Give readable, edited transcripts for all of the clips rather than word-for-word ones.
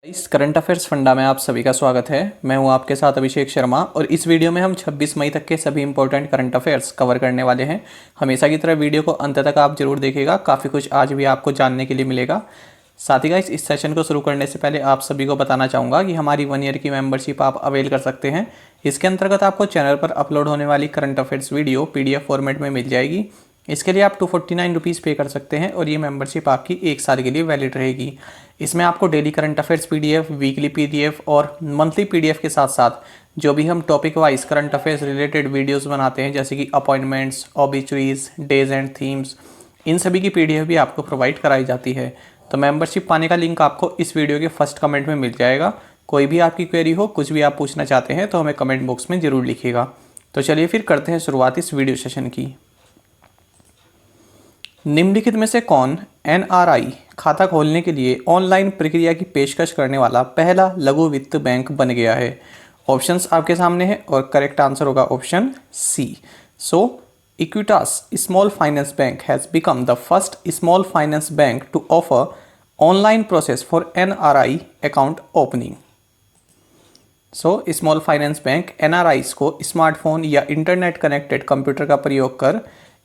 इस current affairs funda में आप सभी का स्वागत है। मैं हूं आपके साथ अभिषेक शर्मा और इस वीडियो में हम 26 मई तक के सभी इंपॉर्टेंट करंट अफेयर्स कवर करने वाले हैं। हमेशा की तरह वीडियो को अंत तक आप जरूर देखिएगा, काफ़ी कुछ आज भी आपको जानने के लिए मिलेगा। साथ ही गाइस, इस सेशन को शुरू करने से पहले आप सभी को बताना चाहूँगा कि हमारी 1 ईयर की मेंबरशिप आप अवेल कर सकते हैं। इसके अंतर्गत आपको चैनल पर अपलोड होने वाली current affairs video PDF format में मिल जाएगी। इसके लिए आप 249 रुपीज़ पे कर सकते हैं और ये मेंबरशिप आपकी 1 साल के लिए वैलिड रहेगी। इसमें आपको daily current affairs PDF, weekly PDF और मंथली PDF के साथ साथ जो भी हम topic wise current affairs related videos बनाते हैं, जैसे कि appointments, obituaries, days and themes, इन सभी की PDF भी आपको प्रोवाइड कराई जाती है। तो मेंबरशिप पाने का लिंक आपको इस वीडियो के फर्स्ट कमेंट में मिल जाएगा। कोई भी आपकी क्वेरी हो, कुछ भी आप पूछना चाहते हैं तो हमें कमेंट बॉक्स में ज़रूर लिखिएगा। तो चलिए फिर करते हैं शुरुआत इस वीडियो सेशन की। निम्नलिखित में से कौन NRI खाता खोलने के लिए ऑनलाइन प्रक्रिया की पेशकश करने वाला पहला लघु वित्त बैंक बन गया है? ऑप्शंस आपके सामने हैं और करेक्ट आंसर होगा option C। So Equitas Small Finance Bank has become the first small finance bank to offer online process for NRI account opening. So small finance bank NRIs को smartphone या internet connected computer का प्रयोग कर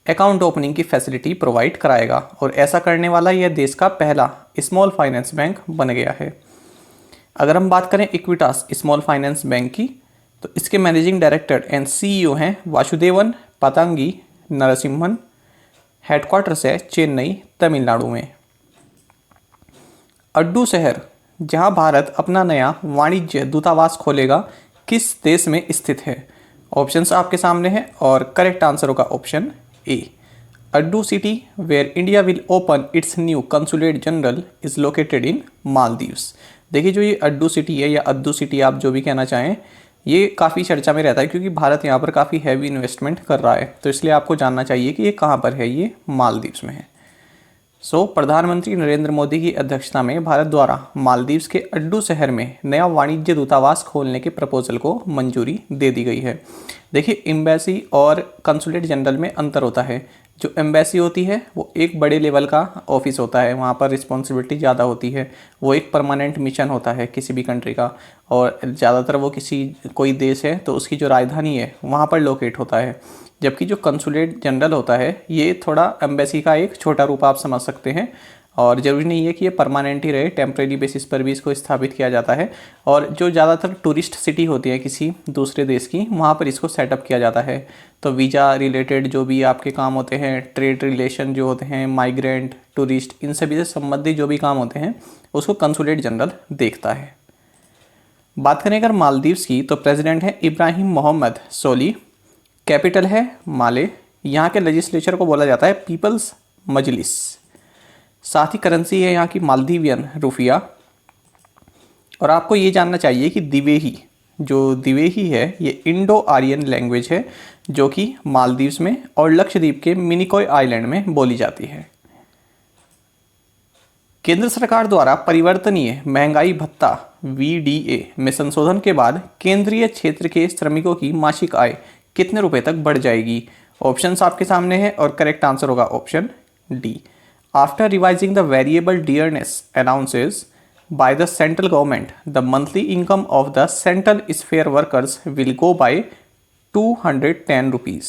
account opening की facility provide कराएगा और ऐसा करने वाला यह देश का पहला स्मॉल फाइनेंस बैंक बन गया है। अगर हम बात करें इक्विटास स्मॉल फाइनेंस बैंक की, तो इसके मैनेजिंग डायरेक्टर एंड CEO हैं वासुदेवन पतंगी नरसिम्हन। हेडक्वार्टर्स है चेन्नई, तमिलनाडु में। अड्डू शहर, जहां भारत अपना नया वाणिज्य दूतावास खोलेगा, किस देश में स्थित है? ऑप्शंस आपके सामने हैं और करेक्ट आंसर होगा option A। Addu city where India will open its new consulate general is located in Maldives. देखिए, जो ये अड्डू सिटी है या अद्दू सिटी, आप जो भी कहना चाहें, ये काफ़ी चर्चा में रहता है क्योंकि भारत यहाँ पर काफ़ी हैवी इन्वेस्टमेंट कर रहा है। तो इसलिए आपको जानना चाहिए कि ये कहाँ पर है। ये मालदीव्स में है। सो प्रधानमंत्री नरेंद्र मोदी की अध्यक्षता में भारत द्वारा मालदीव्स के अड्डू शहर में नया वाणिज्य दूतावास खोलने के प्रपोजल को मंजूरी दे दी गई है। देखिए, एम्बेसी और कंसुलेट जनरल में अंतर होता है। जो एम्बेसी होती है वो एक बड़े लेवल का ऑफिस होता है, वहाँ पर रिस्पॉन्सिबिलिटी ज़्यादा होती है। वो एक परमानेंट मिशन होता है किसी भी कंट्री का, और ज़्यादातर वो कोई देश है तो उसकी जो राजधानी है वहाँ पर लोकेट होता है। जबकि जो कंसुलेट जनरल होता है ये थोड़ा एम्बेसी का एक छोटा रूप आप समझ सकते हैं, और ज़रूरी नहीं है कि ये परमानेंट ही रहे, टेम्परेरी बेसिस पर भी इसको स्थापित किया जाता है। और जो ज़्यादातर टूरिस्ट सिटी होती है किसी दूसरे देश की, वहाँ पर इसको सेटअप किया जाता है। तो वीज़ा रिलेटेड जो भी आपके काम होते हैं, ट्रेड रिलेशन जो होते हैं, माइग्रेंट, टूरिस्ट, इन सभी से संबंधित जो भी काम होते हैं उसको कंसुलेट जनरल देखता है। बात करें अगर मालदीव्स की, तो प्रेसिडेंट है इब्राहिम मोहम्मद सोली। कैपिटल है माले। यहाँ के लेजिस्लेचर को बोला जाता है पीपल्स मजलिस। साथ ही करेंसी है यहाँ की मालदीवियन रुपया। और आपको ये जानना चाहिए कि दिवेही, जो दिवेही है ये इंडो आर्यन लैंग्वेज है जो कि मालदीव्स में और लक्षद्वीप के मिनिकॉय आइलैंड में बोली जाती है। केंद्र सरकार द्वारा परिवर्तनीय महंगाई भत्ता VDA में संशोधन के बाद केंद्रीय क्षेत्र के श्रमिकों की मासिक आय कितने रुपए तक बढ़ जाएगी? ऑप्शंस आपके सामने हैं और करेक्ट आंसर होगा option D। After revising the variable dearness allowances by the central government, the monthly income of the central sphere workers will go by 210 rupees.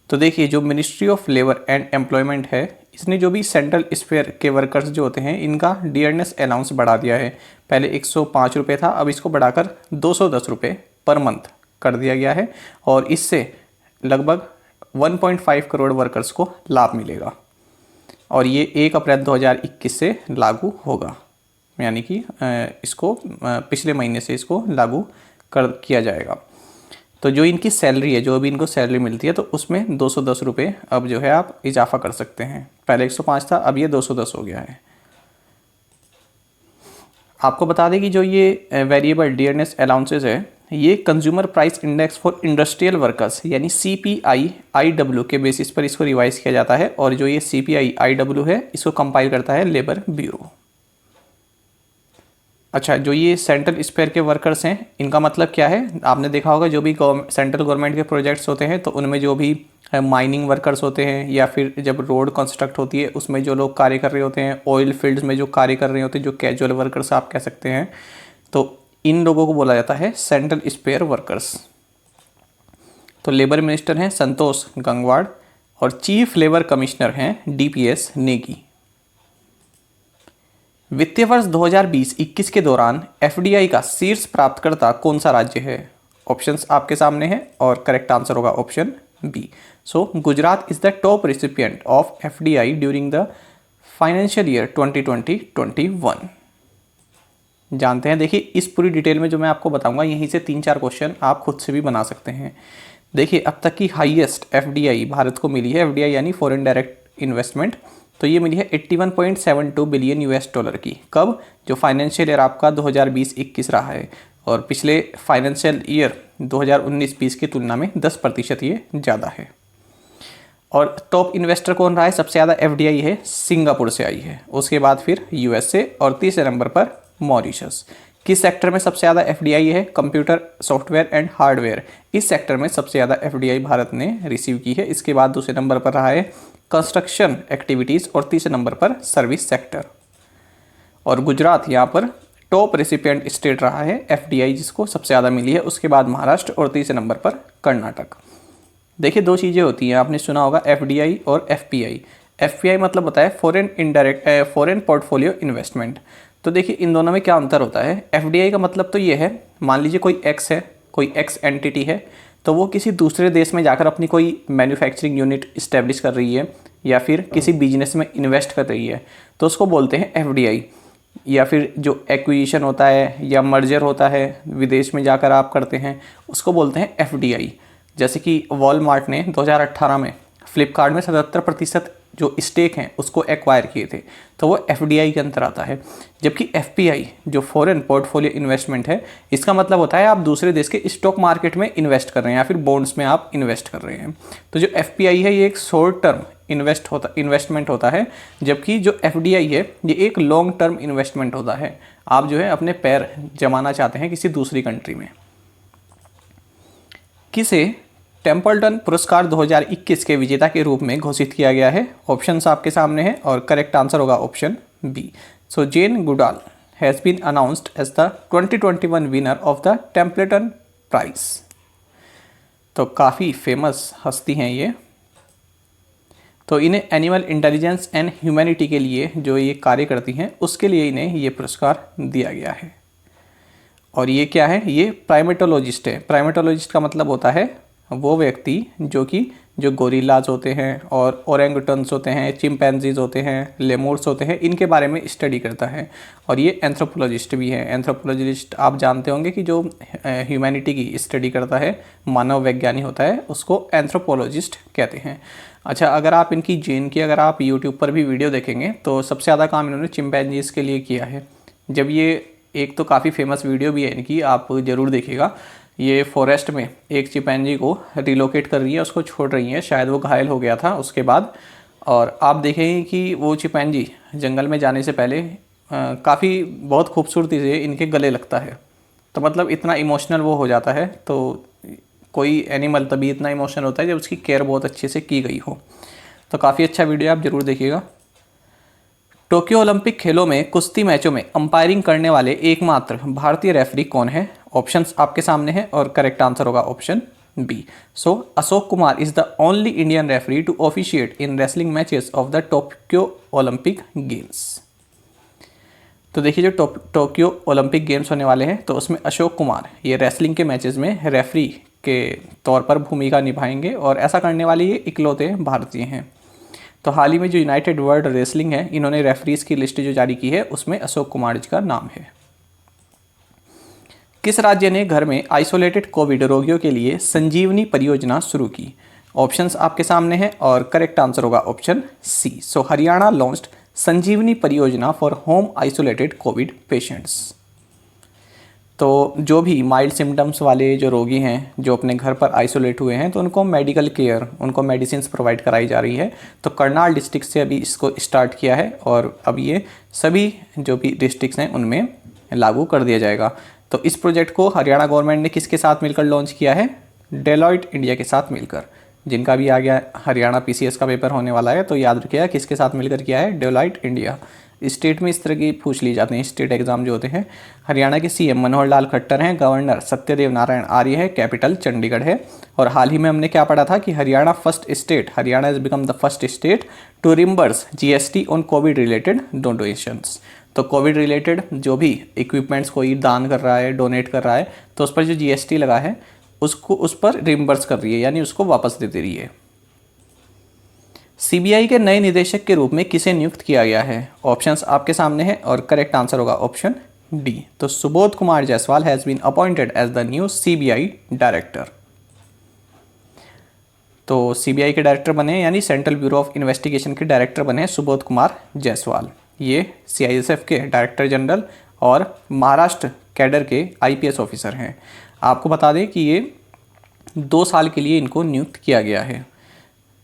तो देखिए, जो ministry of labour and employment है, इसने जो भी central sphere के workers जो होते हैं इनका डियरनेस अलाउंस बढ़ा दिया है। पहले 105 रुपये था, अब इसको बढ़ाकर 210 रुपये पर मंथ कर दिया गया है और इससे लगभग 1.5 करोड़ वर्कर्स को लाभ मिलेगा और ये 1 अप्रैल 2021 से लागू होगा, यानी कि इसको पिछले महीने से इसको लागू किया जाएगा। तो जो इनकी सैलरी है, जो अभी इनको सैलरी मिलती है, तो उसमें 210 रुपये अब जो है आप इजाफा कर सकते हैं। पहले 105 था, अब ये 210 हो गया है। आपको बता दें कि जो ये वेरिएबल डियरनेस अलाउंसेस है, ये consumer price index for industrial workers यानी CPI-IW के बेसिस पर इसको रिवाइज किया जाता है और जो ये CPI-IW है इसको कंपाइल करता है लेबर ब्यूरो। अच्छा, जो ये सेंट्रल स्फेयर के वर्कर्स हैं, इनका मतलब क्या है? आपने देखा होगा जो भी सेंट्रल गवर्नमेंट के प्रोजेक्ट्स होते हैं तो उनमें जो भी माइनिंग वर्कर्स होते हैं, या फिर जब रोड कंस्ट्रक्ट होती है उसमें जो लोग कार्य कर रहे होते हैं, ऑयल फील्ड्स में जो कार्य कर रहे होते हैं, जो कैजुअल वर्कर्स आप कह सकते हैं, तो इन लोगों को बोला जाता है सेंट्रल स्पेयर वर्कर्स। तो लेबर मिनिस्टर हैं संतोष गंगवार और चीफ लेबर कमिश्नर हैं डीपीएस नेगी। वित्तीय वर्ष 2020-21 के दौरान एफडीआई का शीर्ष प्राप्तकर्ता कौन सा राज्य है? ऑप्शंस आपके सामने हैं और करेक्ट आंसर होगा option B. So Gujarat is the top recipient of FDI during the financial year 2020-21। जानते हैं, देखिए इस पूरी डिटेल में जो मैं आपको बताऊंगा यहीं से 3-4 क्वेश्चन आप खुद से भी बना सकते हैं। देखिए अब तक की हाईएस्ट एफडीआई भारत को मिली है, एफडीआई यानी फॉरेन डायरेक्ट इन्वेस्टमेंट, तो ये मिली है 81.72 बिलियन यूएस डॉलर की। कब? जो फाइनेंशियल ईयर आपका 2020-21 रहा है, और पिछले फाइनेंशियल ईयर 2019-20 की तुलना में 10% ये ज़्यादा है। और टॉप इन्वेस्टर कौन रहा है? सबसे ज़्यादा एफडीआई है सिंगापुर से आई है, उसके बाद फिर यूएसए और तीसरे नंबर पर मॉरिशस। किस सेक्टर में सबसे ज़्यादा एफडीआई है? कंप्यूटर, सॉफ्टवेयर एंड हार्डवेयर, इस सेक्टर में सबसे ज़्यादा एफडीआई भारत ने रिसीव की है। इसके बाद दूसरे नंबर पर रहा है कंस्ट्रक्शन एक्टिविटीज़ और तीसरे नंबर पर सर्विस सेक्टर। और गुजरात यहाँ पर टॉप रेसिपिएंट स्टेट रहा है एफडीआई, जिसको सबसे ज़्यादा मिली है। उसके बाद महाराष्ट्र और तीसरे नंबर पर कर्नाटक। देखिए 2 चीज़ें होती हैं, आपने सुना होगा एफडीआई और एफपीआई। एफपीआई मतलब होता है फॉरेन पोर्टफोलियो इन्वेस्टमेंट। तो देखिए इन दोनों में क्या अंतर होता है? एफडीआई का मतलब तो ये है, मान लीजिए कोई एक्स है, कोई एक्स एंटिटी है, तो वो किसी दूसरे देश में जाकर अपनी कोई मैन्युफैक्चरिंग यूनिट इस्टेब्लिश कर रही है या फिर किसी बिजनेस में इन्वेस्ट कर रही है, तो उसको बोलते हैं एफडीआई। या फिर जो एक्विजिशन होता है या मर्जर होता है विदेश में जाकर आप करते हैं, उसको बोलते हैं एफडीआई। जैसे कि वॉलमार्ट ने 2018 में फ्लिपकार्ट में 77% जो स्टेक हैं उसको एक्वायर किए थे, तो वो एफडीआई के अंतर आता है। जबकि एफपीआई जो फॉरेन पोर्टफोलियो इन्वेस्टमेंट है, इसका मतलब होता है आप दूसरे देश के स्टॉक मार्केट में इन्वेस्ट कर रहे हैं या फिर बॉन्ड्स में आप इन्वेस्ट कर रहे हैं। तो जो एफपीआई है ये एक शॉर्ट टर्म इन्वेस्टमेंट होता है, जबकि जो एफडीआई है ये एक लॉन्ग टर्म इन्वेस्टमेंट होता है। आप जो है अपने पैर जमाना चाहते हैं किसी दूसरी कंट्री में। किसे टेम्पल्टन पुरस्कार 2021 के विजेता के रूप में घोषित किया गया है? ऑप्शंस आपके सामने हैं और करेक्ट आंसर होगा option B. So Jane Goodall has been announced as the 2021 winner of the Templeton Prize. तो काफ़ी फेमस हस्ती हैं ये। तो इन्हें एनिमल इंटेलिजेंस एंड ह्यूमैनिटी के लिए जो ये कार्य करती हैं उसके लिए इन्हें ये पुरस्कार दिया गया है। और ये क्या है? ये प्राइमेटोलॉजिस्ट है। प्राइमेटोलॉजिस्ट का मतलब होता है वो व्यक्ति जो गोरिल्लाज होते हैं और ओरेंगुटन्स होते हैं, चिंपैंजीज होते हैं, लेमूर्स होते हैं, इनके बारे में स्टडी करता है। और ये एंथ्रोपोलॉजिस्ट भी है। एंथ्रोपोलॉजिस्ट आप जानते होंगे कि जो ह्यूमैनिटी की स्टडी करता है, मानव वैज्ञानी होता है, उसको एंथ्रोपोलॉजिस्ट कहते हैं। अच्छा, अगर आप इनकी जीन की अगर आप यूट्यूब पर भी वीडियो देखेंगे तो सबसे ज़्यादा काम इन्होंने चिंपैंजीज के लिए किया है। जब ये एक तो काफ़ी फेमस वीडियो भी है इनकी, आप ज़रूर देखिएगा। ये फॉरेस्ट में एक चिंपैंजी को रिलोकेट कर रही है, उसको छोड़ रही है, शायद वो घायल हो गया था उसके बाद। और आप देखेंगे कि वो चिंपैंजी जंगल में जाने से पहले काफ़ी बहुत खूबसूरती से इनके गले लगता है। तो मतलब इतना इमोशनल वो हो जाता है। तो कोई एनिमल तभी इतना इमोशनल होता है जब उसकी केयर बहुत अच्छे से की गई हो। तो काफ़ी अच्छा वीडियो आप ज़रूर देखिएगा। टोक्यो ओलंपिक खेलों में कुश्ती मैचों में अंपायरिंग करने वाले एकमात्र भारतीय रेफरी कौन है? ऑप्शंस आपके सामने हैं और करेक्ट आंसर होगा option B. So Ashok Kumar is the only Indian referee to officiate in wrestling matches of the Tokyo Olympic games. तो देखिए जो टोक्यो ओलंपिक गेम्स होने वाले हैं तो उसमें अशोक कुमार ये रेसलिंग के मैचेस में रेफरी के तौर पर भूमिका निभाएंगे और ऐसा करने वाले ये इकलौते भारतीय हैं। तो हाल ही में जो यूनाइटेड वर्ल्ड रेसलिंग है, इन्होंने रेफरीज की लिस्ट जो जारी की है उसमें अशोक कुमार जी का नाम है। किस राज्य ने घर में आइसोलेटेड कोविड रोगियों के लिए संजीवनी परियोजना शुरू की? ऑप्शंस आपके सामने हैं और करेक्ट आंसर होगा ऑप्शन सी। सो हरियाणा लॉन्च्ड संजीवनी परियोजना for home isolated Covid patients. तो जो भी माइल्ड सिम्टम्स वाले जो रोगी हैं जो अपने घर पर आइसोलेट हुए हैं तो उनको मेडिकल केयर, उनको मेडिसिन प्रोवाइड कराई जा रही है। तो करनाल डिस्ट्रिक्ट से अभी इसको स्टार्ट किया है और अब ये सभी जो भी डिस्ट्रिक्ट्स हैं उनमें लागू कर दिया जाएगा। तो इस प्रोजेक्ट को हरियाणा गवर्नमेंट ने किसके साथ मिलकर लॉन्च किया है? डेलॉयट इंडिया के साथ मिलकर। जिनका भी आ गया हरियाणा पीसीएस का पेपर होने वाला है तो याद रखिएगा किसके साथ मिलकर किया है, डेलोइट इंडिया। स्टेट में इस तरह की पूछ ली जाते हैं स्टेट एग्जाम जो होते हैं। हरियाणा के सीएम मनोहर लाल खट्टर हैं, गवर्नर सत्यदेव नारायण आर्य है, कैपिटल चंडीगढ़ है। और हाल ही में हमने क्या पढ़ा था कि Haryana has become the first state to reimburse GST on covid related donations. तो कोविड रिलेटेड जो भी इक्विपमेंट्स कोई दान कर रहा है, डोनेट कर रहा है, तो उस पर जो जीएसटी लगा है उसको उस पर रिम्बर्स कर रही है, यानी उसको वापस दे रही है। सीबीआई के नए निदेशक के रूप में किसे नियुक्त किया गया है? ऑप्शंस आपके सामने हैं और करेक्ट आंसर होगा ऑप्शन डी। तो Subodh Kumar Jaiswal has been appointed as the new CBI director. तो सीबीआई के डायरेक्टर बने, यानी सेंट्रल ब्यूरो ऑफ इन्वेस्टिगेशन के डायरेक्टर बने सुबोध कुमार जायसवाल। ये सीआईएसएफ के डायरेक्टर जनरल और महाराष्ट्र कैडर के आईपीएस ऑफिसर हैं। आपको बता दें कि ये 2 साल के लिए इनको नियुक्त किया गया है।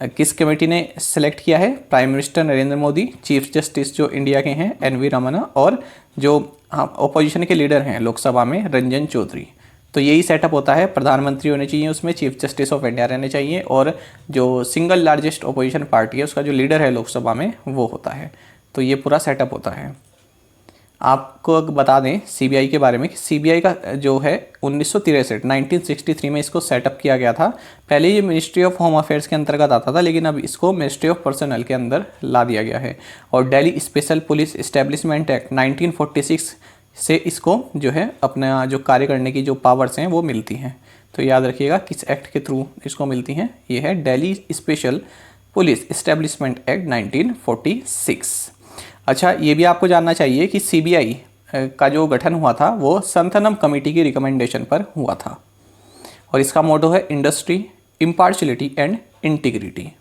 किस कमेटी ने सेलेक्ट किया है? Prime minister Narendra Modi, chief justice जो इंडिया के हैं एनवी रमन्ना, और जो अपोजिशन के लीडर हैं लोकसभा में रंजन चौधरी। तो यही सेटअप होता है, प्रधानमंत्री होने चाहिए, उसमें चीफ जस्टिस ऑफ इंडिया रहने चाहिए, और जो सिंगल लार्जेस्ट अपोजिशन पार्टी है उसका जो लीडर है लोकसभा में वो होता है। तो ये पूरा सेटअप होता है। आपको बता दें सीबीआई के बारे में कि सीबीआई का जो है 1963 में इसको सेटअप किया गया था। पहले ये मिनिस्ट्री ऑफ होम अफेयर्स के अंतर्गत आता था, लेकिन अब इसको मिनिस्ट्री ऑफ पर्सनल के अंदर ला दिया गया है। और Delhi special police establishment act 1946 से इसको जो है अपना जो कार्य करने की जो पावर्स हैं वो मिलती हैं। तो याद रखिएगा किस एक्ट के थ्रू इसको मिलती हैं, ये है Delhi special police establishment act 1946। अच्छा, ये भी आपको जानना चाहिए कि सीबीआई का जो गठन हुआ था वो संथनम कमेटी की रिकमेंडेशन पर हुआ था, और इसका मोटो है इंडस्ट्री, इम्पार्शलिटी एंड इंटीग्रिटी।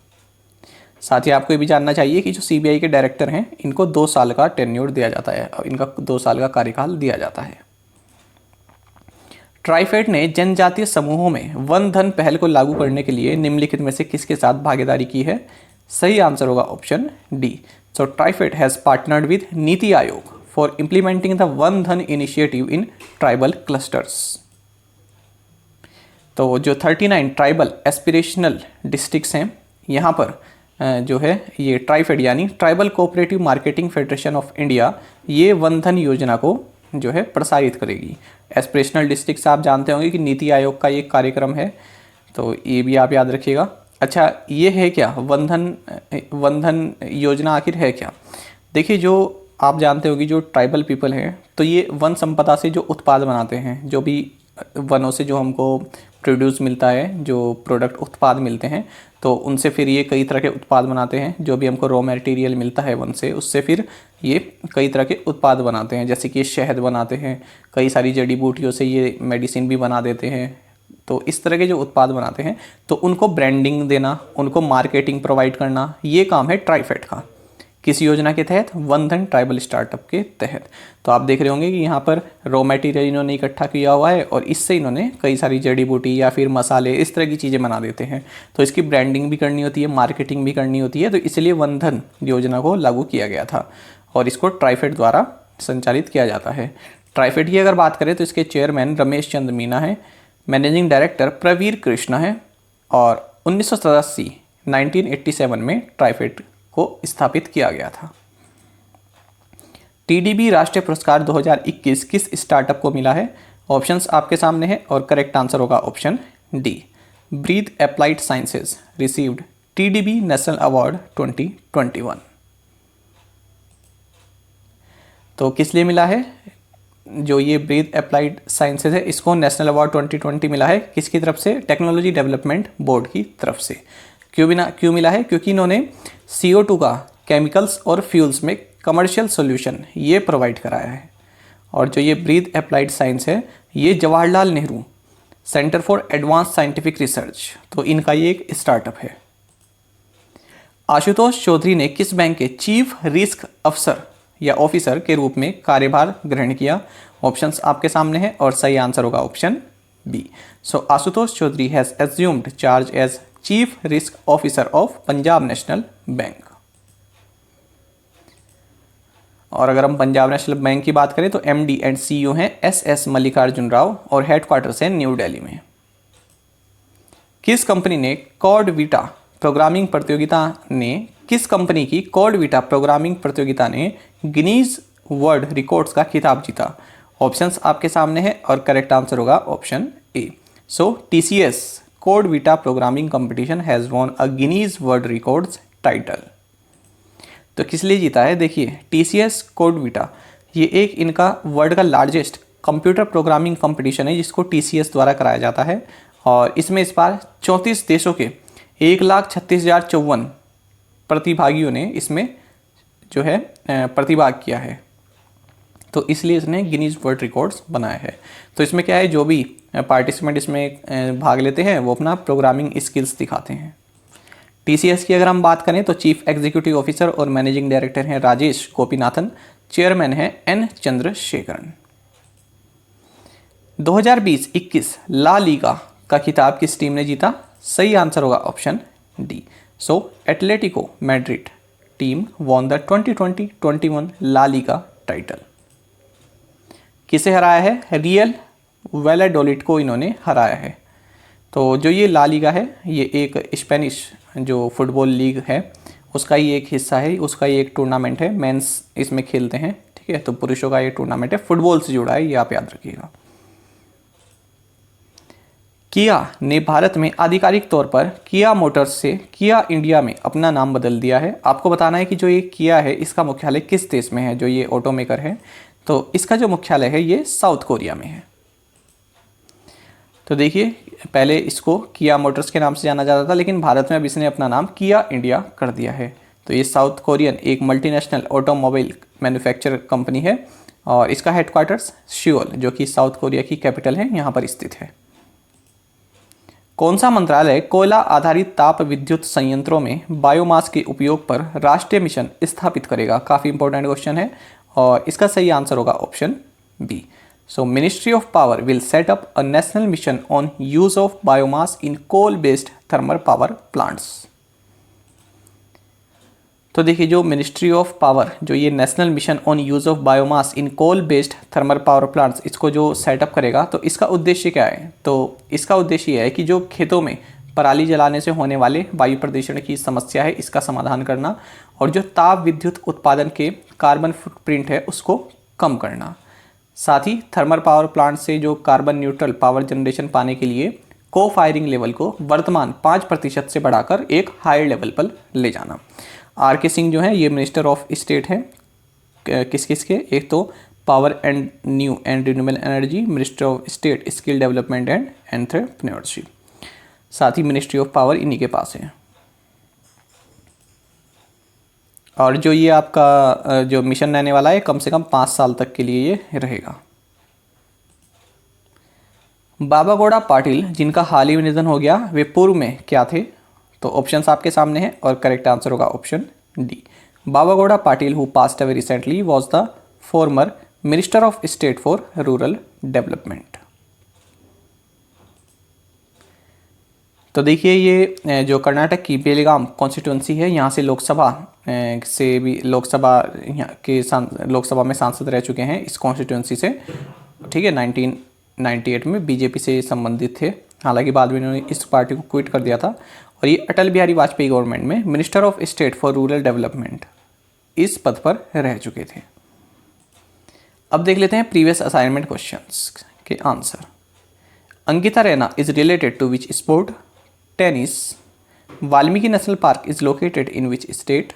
साथ ही आपको ये भी जानना चाहिए कि जो सीबीआई के डायरेक्टर हैं इनको 2 साल का टेन्योर दिया जाता है, इनका 2 साल का कार्यकाल दिया जाता है। ट्राइफेड ने जनजातीय समूहों में वन धन पहल को लागू करने के लिए निम्नलिखित में से किसके साथ भागीदारी की है? सही आंसर होगा option D. So TriFed has partnered with NITI Aayog for implementing the one धन initiative in tribal clusters। तो जो 39 ट्राइबल एस्पिरेशनल डिस्ट्रिक्ट्स हैं यहाँ पर जो है ये ट्राइफेड यानी tribal cooperative marketing federation of India ये वन धन योजना को जो है प्रसारित करेगी। एस्पिरेशनल डिस्ट्रिक्ट्स आप जानते होंगे कि नीति आयोग का ये कार्यक्रम है, तो ये भी आप याद रखिएगा। अच्छा, ये है क्या वन धन योजना आखिर है क्या? देखिए, जो आप जानते हो कि जो ट्राइबल पीपल हैं तो ये वन संपदा से जो उत्पाद बनाते हैं, जो भी वनों से जो हमको प्रोड्यूस मिलता है, जो प्रोडक्ट उत्पाद मिलते हैं, तो उनसे फिर ये कई तरह के उत्पाद बनाते हैं। जो भी हमको रॉ मटेरियल मिलता है वन से, उससे फिर ये कई तरह के उत्पाद बनाते हैं, जैसे कि शहद बनाते हैं, कई सारी जड़ी बूटियों से ये मेडिसिन भी बना देते हैं। तो इस तरह के जो उत्पाद बनाते हैं तो उनको ब्रांडिंग देना, उनको मार्केटिंग प्रोवाइड करना, ये काम है ट्राइफेड का। किस योजना के तहत? वन धन ट्राइबल स्टार्टअप के तहत। तो आप देख रहे होंगे कि यहाँ पर रॉ मटेरियल इन्होंने इकट्ठा किया हुआ है और इससे इन्होंने कई सारी जड़ी बूटी या फिर मसाले इस तरह की चीज़ें बना देते हैं। तो इसकी ब्रांडिंग भी करनी होती है, मार्केटिंग भी करनी होती है, तो इसलिए वन धन योजना को लागू किया गया था और इसको ट्राइफेड द्वारा संचालित किया जाता है। ट्राइफेड की अगर बात करें तो इसके चेयरमैन रमेश चंद्र मीना है, मैनेजिंग डायरेक्टर प्रवीर कृष्णा है, और 1987 में ट्राइफेड को स्थापित किया गया था। टीडीबी राष्ट्रीय पुरस्कार 2021 किस स्टार्टअप को मिला है? ऑप्शंस आपके सामने हैं और करेक्ट आंसर होगा option D. Breathe Applied Sciences received TDB national award 2021। तो किस लिए मिला है? जो ये ब्रीथ एप्लाइड साइंसेज है इसको नेशनल अवार्ड 2020 मिला है। किसकी तरफ से? टेक्नोलॉजी डेवलपमेंट बोर्ड की तरफ से। क्यों मिला है? क्योंकि इन्होंने CO2 का केमिकल्स और फ्यूल्स में कमर्शियल सॉल्यूशन ये प्रोवाइड कराया है। और जो ये ब्रीथ एप्लाइड साइंस है ये Jawaharlal Nehru centre for advance scientific research, तो इनका ये एक स्टार्टअप है। आशुतोष चौधरी ने किस बैंक के चीफ रिस्क अफसर या ऑफिसर के रूप में कार्यभार ग्रहण किया? ऑप्शंस आपके सामने हैं और सही आंसर होगा option B. So Ashutosh Chaudhary has assumed charge as chief risk officer of Punjab National Bank. और अगर हम पंजाब नेशनल बैंक की बात करें तो MD एंड CEO हैं SS मल्लिकार्जुन राव और हेडक्वार्टर्स हैं न्यू दिल्ली में। किस कंपनी ने कॉड वीटा प्रोग्रामिंग प्रतियोगिता ने गिनीज वर्ल्ड रिकॉर्ड्स का खिताब जीता? ऑप्शंस आपके सामने हैं और करेक्ट आंसर होगा option A. So TCS code Vita programming competition has won a Guinness world records title. तो किस लिए जीता है? देखिए, TCS कोड वीटा ये एक इनका वर्ल्ड का लार्जेस्ट कंप्यूटर प्रोग्रामिंग कंपटीशन है जिसको TCS द्वारा कराया जाता है, और इसमें इस बार 34 देशों के 1,36,054 प्रतिभागियों ने इसमें जो है प्रतिभाग किया है, तो इसलिए इसने गिनीज वर्ल्ड रिकॉर्ड्स बनाया है। तो इसमें क्या है, जो भी पार्टिसिपेंट इसमें भाग लेते हैं वो अपना प्रोग्रामिंग स्किल्स दिखाते हैं। TCS की अगर हम बात करें तो चीफ एग्जीक्यूटिव ऑफिसर और मैनेजिंग डायरेक्टर हैं राजेश गोपीनाथन, चेयरमैन हैं N चंद्रशेखरन। 2020-21 ला लीगा का खिताब किस टीम ने जीता? सही आंसर होगा option D. So Atletico Madrid team won the 2020-21 La Liga title. किसे हराया है? रियल वैलाडोलिड को इन्होंने हराया है। तो जो ये ला लीगा है ये एक स्पेनिश जो फुटबॉल लीग है उसका ही एक हिस्सा है, उसका ही एक टूर्नामेंट है। मेंस इसमें खेलते हैं, ठीक है, तो पुरुषों का ये टूर्नामेंट है, फुटबॉल से जुड़ा है, ये आप याद रखिएगा। किया ने भारत में आधिकारिक तौर पर किया मोटर्स से किया इंडिया में अपना नाम बदल दिया है। आपको बताना है कि जो ये किया है इसका मुख्यालय किस देश में है, जो ये ऑटोमेकर है, तो इसका जो मुख्यालय है ये साउथ कोरिया में है। तो देखिए, पहले इसको किया मोटर्स के नाम से जाना जाता था, लेकिन भारत में अब इसने अपना नाम किया इंडिया कर दिया है। तो ये साउथ कोरियन एक मल्टीनेशनल ऑटोमोबाइल मैन्युफैक्चर कंपनी है, और इसका हेडक्वार्टर्स सियोल जो कि साउथ कोरिया की कैपिटल है यहाँ पर स्थित है। कौन सा मंत्रालय कोयला आधारित ताप विद्युत संयंत्रों में बायोमास के उपयोग पर राष्ट्रीय मिशन स्थापित करेगा? काफ़ी इंपॉर्टेंट क्वेश्चन है, और इसका सही आंसर होगा option B. So ministry of power will set up a national mission on use of biomass in coal based thermal power plants. तो देखिए, जो मिनिस्ट्री ऑफ पावर जो ये national mission on use of biomass in coal based thermal power plants इसको जो setup करेगा, तो इसका उद्देश्य क्या है? तो इसका उद्देश्य यह है कि जो खेतों में पराली जलाने से होने वाले वायु प्रदूषण की समस्या है इसका समाधान करना, और जो ताप विद्युत उत्पादन के कार्बन फुटप्रिंट है उसको कम करना। साथ ही थर्मल पावर प्लांट से जो कार्बन न्यूट्रल पावर जनरेशन पाने के लिए को फायरिंग लेवल को वर्तमान 5% से बढ़ाकर एक हायर लेवल पर ले जाना। RK सिंह जो है ये मिनिस्टर ऑफ स्टेट हैं किस किस के? एक तो power and new and renewable energy, minister of state skill development and entrepreneurship. साथ ही मिनिस्ट्री ऑफ पावर इन्हीं के पास है। और जो ये आपका जो मिशन रहने वाला है कम से कम 5 साल तक के लिए ये रहेगा। बाबा गौड़ा पाटिल जिनका हाल ही में निधन हो गया, वे पूर्व में क्या थे? तो ऑप्शंस आपके सामने हैं और करेक्ट आंसर होगा option D. Baba Gowda Patil who passed away recently was the former minister of state for rural development. तो देखिए, ये जो कर्नाटक की बेलगाम कॉन्स्टिट्यूंसी है, यहाँ से लोकसभा लोकसभा में सांसद रह चुके हैं इस कॉन्स्टिट्यूंसी से, ठीक है। 1998 में बीजेपी से संबंधित थे, हालांकि बाद में इन्होंने इस पार्टी को क्विट कर दिया था, और ये अटल बिहारी वाजपेयी गवर्नमेंट में minister of state for rural development इस पद पर रह चुके थे। अब देख लेते हैं प्रीवियस असाइनमेंट क्वेश्चंस के answer. Ankita Raina is related to which sport? Tennis. Valmiki national park is located in which state?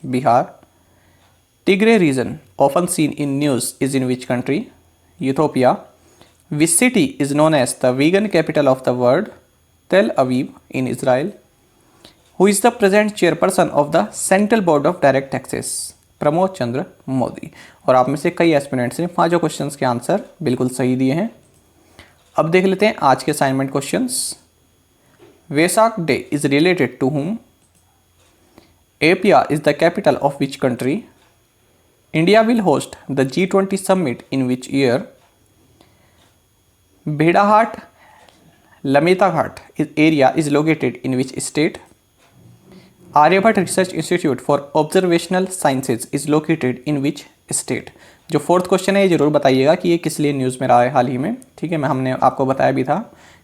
Bihar. Tigray region often seen in news is in which country? Ethiopia. Which city is known as the vegan capital of the world? Tel Aviv in Israel. Who is the present chairperson of the central board of direct taxes? Pramod Chandra Modi. और आप में से कई aspirants ने 5 questions के answer बिल्कुल सही दिए हैं। अब देख लेते हैं आज के assignment questions. Vesak day is related to whom? Apia is the capital of which country? India will host the G20 summit in which year? Bhedaghat Lametaghat area is located in which state? Aryabhatta research institute for observational sciences is located in which state? जो 4th question है ये जरूर बताइएगा कि ये किस लिए news में रहा है हाल ही में, ठीक है। हमने आपको बताया भी था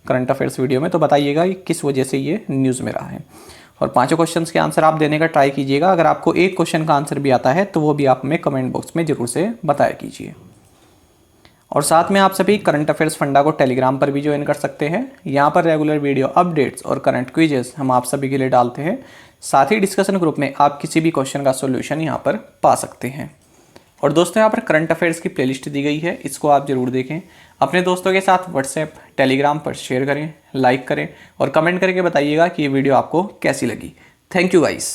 करंट अफेयर्स वीडियो में, तो बताइएगा कि किस वजह से ये न्यूज़ में रहा है। और पांचों क्वेश्चंस के आंसर आप देने का ट्राई कीजिएगा। अगर आपको एक क्वेश्चन का आंसर भी आता है तो वो भी आप हमें कमेंट बॉक्स में ज़रूर से बताया कीजिए। और साथ में आप सभी करंट अफेयर्स फंडा को टेलीग्राम पर भी ज्वाइन कर सकते हैं। यहाँ पर रेगुलर वीडियो अपडेट्स और करंट क्विजेस हम आप सभी के लिए डालते हैं। साथ ही डिस्कशन ग्रुप में आप किसी भी क्वेश्चन का सॉल्यूशन यहाँ पर पा सकते हैं। और दोस्तों यहाँ पर करंट अफेयर्स की प्लेलिस्ट दी गई है, इसको आप ज़रूर देखें। अपने दोस्तों के साथ व्हाट्सएप टेलीग्राम पर शेयर करें, लाइक करें और कमेंट करके बताइएगा कि ये वीडियो आपको कैसी लगी। Thank you guys.